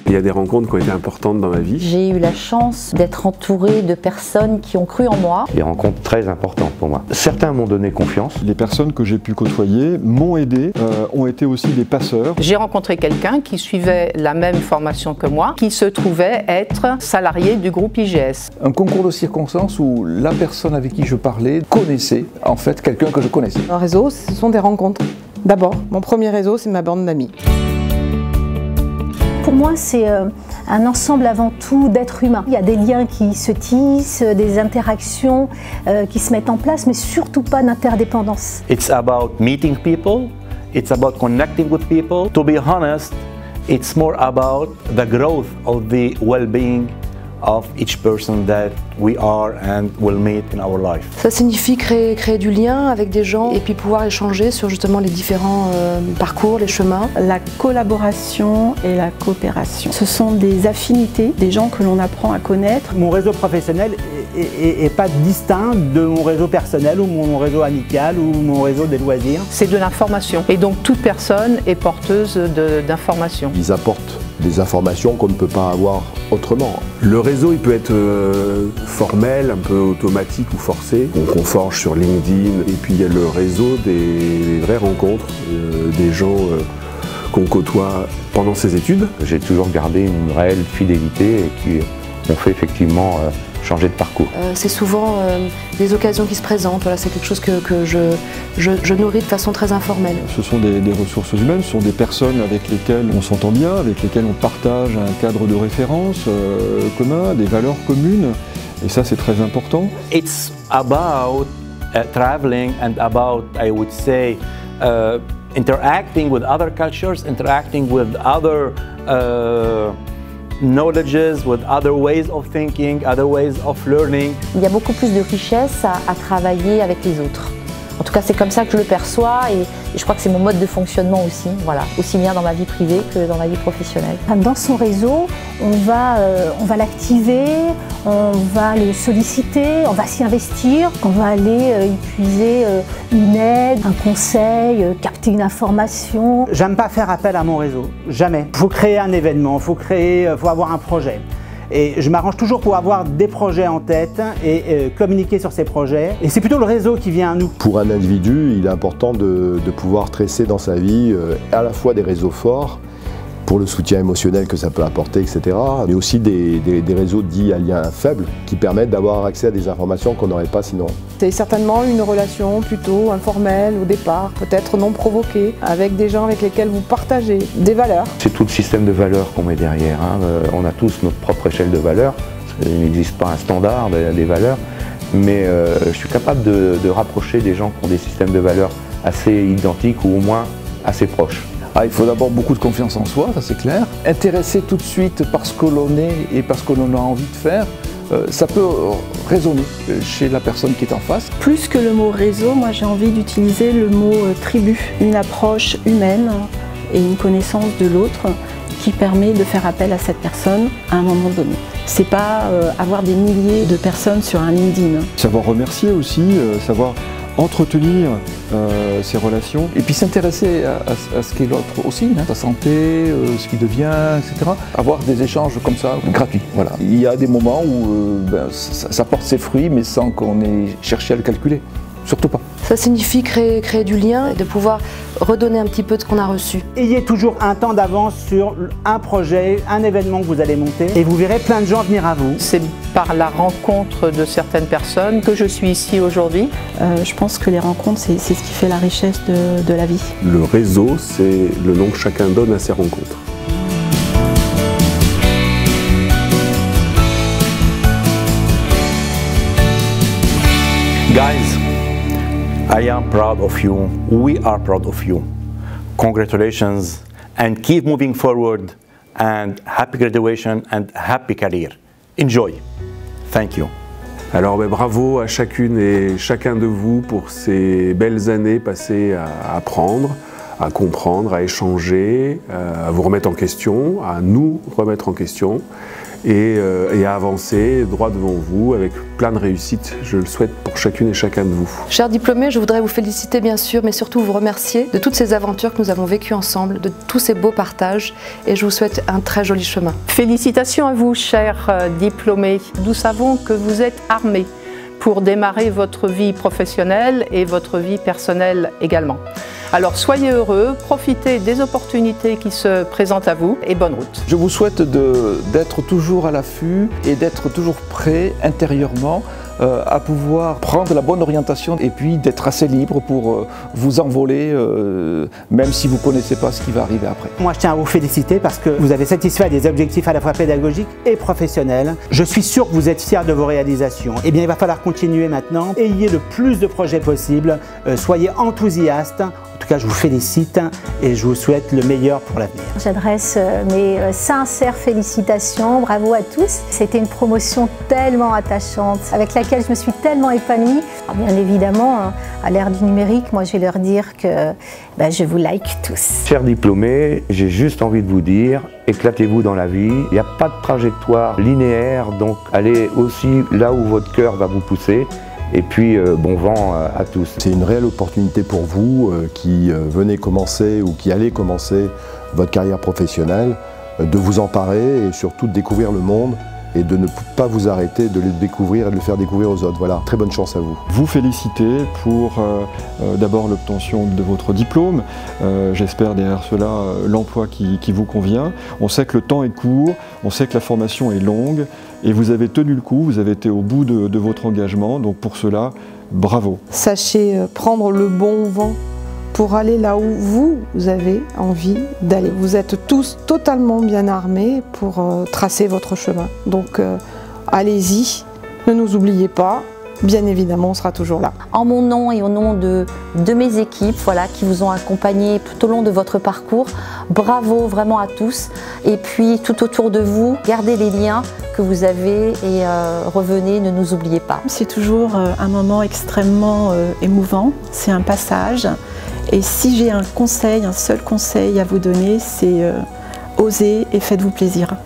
Il y a des rencontres qui ont été importantes dans ma vie. J'ai eu la chance d'être entourée de personnes qui ont cru en moi. Des rencontres très importantes pour moi. Certains m'ont donné confiance. Les personnes que j'ai pu côtoyer m'ont aidé, ont été aussi des passeurs. J'ai rencontré quelqu'un qui suivait la même formation que moi, qui se trouvait être salarié du groupe IGS. Un concours de circonstances où la personne avec qui je parlais connaissait en fait quelqu'un que je connaissais. Un réseau, ce sont des rencontres. D'abord, mon premier réseau, c'est ma bande d'amis. Pour moi, c'est un ensemble avant tout d'êtres humains. Il y a des liens qui se tissent, des interactions qui se mettent en place, mais surtout pas d'interdépendance. It's about meeting people, it's about connecting with people. To be honest, it's more about the growth of the well-being of each person that we are and will meet in our life. Ça signifie créer du lien avec des gens et puis pouvoir échanger sur justement les différents parcours, les chemins. La collaboration et la coopération. Ce sont des affinités, des gens que l'on apprend à connaître. Mon réseau professionnel est pas distinct de mon réseau personnel ou mon réseau amical ou mon réseau des loisirs. C'est de l'information et donc toute personne est porteuse d'informations. Ils apportent des informations qu'on ne peut pas avoir autrement. Le réseau, il peut être formel, un peu automatique ou forcé, qu'on forge sur LinkedIn. Et puis il y a le réseau des vraies rencontres, des gens qu'on côtoie pendant ses études. J'ai toujours gardé une réelle fidélité et qui m'ont fait effectivement changer de parcours. C'est souvent des occasions qui se présentent, voilà, c'est quelque chose que je nourris de façon très informelle. Ce sont des ressources humaines, ce sont des personnes avec lesquelles on s'entend bien, avec lesquelles on partage un cadre de référence commun, des valeurs communes, et ça c'est très important. It's about traveling and about, I would say, interacting with other cultures, interacting with other knowledges, with other ways of thinking, other ways of learning. Il y a beaucoup plus de richesse à travailler avec les autres. En tout cas, c'est comme ça que je le perçois et je crois que c'est mon mode de fonctionnement aussi, voilà, aussi bien dans ma vie privée que dans ma vie professionnelle. Dans son réseau, on va l'activer, on va le solliciter, on va s'y investir, on va aller y puiser une aide, un conseil, capter une information. J'aime pas faire appel à mon réseau, jamais. Il faut créer un événement, il faut avoir un projet. Et je m'arrange toujours pour avoir des projets en tête et communiquer sur ces projets. Et c'est plutôt le réseau qui vient à nous. Pour un individu, il est important de pouvoir tresser dans sa vie à la fois des réseaux forts, pour le soutien émotionnel que ça peut apporter, etc. Mais aussi des réseaux dits à lien faible qui permettent d'avoir accès à des informations qu'on n'aurait pas sinon. C'est certainement une relation plutôt informelle au départ, peut-être non provoquée, avec des gens avec lesquels vous partagez des valeurs. C'est tout le système de valeurs qu'on met derrière. On a tous notre propre échelle de valeurs. Il n'existe pas un standard des valeurs, mais je suis capable de rapprocher des gens qui ont des systèmes de valeurs assez identiques ou au moins assez proches. Il faut d'abord beaucoup de confiance en soi, ça c'est clair. Intéressé tout de suite par ce que l'on est et par ce que l'on a envie de faire, ça peut résonner chez la personne qui est en face. Plus que le mot réseau, moi j'ai envie d'utiliser le mot tribu, une approche humaine et une connaissance de l'autre qui permet de faire appel à cette personne à un moment donné. C'est pas avoir des milliers de personnes sur un LinkedIn. Savoir remercier aussi, savoir entretenir ces relations. Et puis s'intéresser à ce qu'est l'autre aussi, sa santé, ce qu'il devient, etc. Avoir des échanges comme ça, gratuits. Voilà. Il y a des moments où ça porte ses fruits, mais sans qu'on ait cherché à le calculer. Surtout pas. Ça signifie créer du lien et de pouvoir redonner un petit peu de ce qu'on a reçu. Ayez toujours un temps d'avance sur un projet, un événement que vous allez monter et vous verrez plein de gens venir à vous. C'est par la rencontre de certaines personnes que je suis ici aujourd'hui. Je pense que les rencontres, c'est ce qui fait la richesse de la vie. Le réseau, c'est le nom que chacun donne à ses rencontres. Guys, I am proud of you. We are proud of you. Congratulations and keep moving forward and happy graduation and happy career. Enjoy. Thank you. Alors bravo à chacune et chacun de vous pour ces belles années passées à apprendre, à comprendre, à échanger, à vous remettre en question, à nous remettre en question. et à avancer droit devant vous avec plein de réussite. Je le souhaite pour chacune et chacun de vous. Chers diplômés, je voudrais vous féliciter bien sûr, mais surtout vous remercier de toutes ces aventures que nous avons vécues ensemble, de tous ces beaux partages, et je vous souhaite un très joli chemin. Félicitations à vous, chers diplômés. Nous savons que vous êtes armés pour démarrer votre vie professionnelle et votre vie personnelle également. Alors soyez heureux, profitez des opportunités qui se présentent à vous et bonne route. Je vous souhaite d'être toujours à l'affût et d'être toujours prêt intérieurement à pouvoir prendre la bonne orientation et puis d'être assez libre pour vous envoler, même si vous ne connaissez pas ce qui va arriver après. Moi, je tiens à vous féliciter parce que vous avez satisfait des objectifs à la fois pédagogiques et professionnels. Je suis sûr que vous êtes fiers de vos réalisations. Eh bien, il va falloir continuer maintenant. Ayez le plus de projets possible. Soyez enthousiastes. En tout cas, je vous félicite et je vous souhaite le meilleur pour l'avenir. J'adresse mes sincères félicitations, bravo à tous. C'était une promotion tellement attachante, avec laquelle je me suis tellement épanouie. Alors, bien évidemment, à l'ère du numérique, moi je vais leur dire que je vous like tous. Chers diplômés, j'ai juste envie de vous dire, éclatez-vous dans la vie. Il n'y a pas de trajectoire linéaire, donc allez aussi là où votre cœur va vous pousser. Et puis bon vent à tous. C'est une réelle opportunité pour vous qui venez commencer ou qui allez commencer votre carrière professionnelle, de vous emparer et surtout de découvrir le monde et de ne pas vous arrêter de le découvrir et de le faire découvrir aux autres. Voilà, très bonne chance à vous. Vous féliciter pour d'abord l'obtention de votre diplôme. J'espère derrière cela l'emploi qui vous convient. On sait que le temps est court, on sait que la formation est longue et vous avez tenu le coup, vous avez été au bout de votre engagement. Donc pour cela, bravo. Sachez prendre le bon vent pour aller là où vous avez envie d'aller. Vous êtes tous totalement bien armés pour tracer votre chemin. Donc allez-y, ne nous oubliez pas. Bien évidemment, on sera toujours là. En mon nom et au nom de mes équipes qui vous ont accompagné tout au long de votre parcours, bravo vraiment à tous. Et puis tout autour de vous, gardez les liens que vous avez et revenez, ne nous oubliez pas. C'est toujours un moment extrêmement émouvant, c'est un passage. Et si j'ai un seul conseil à vous donner, c'est osez et faites-vous plaisir.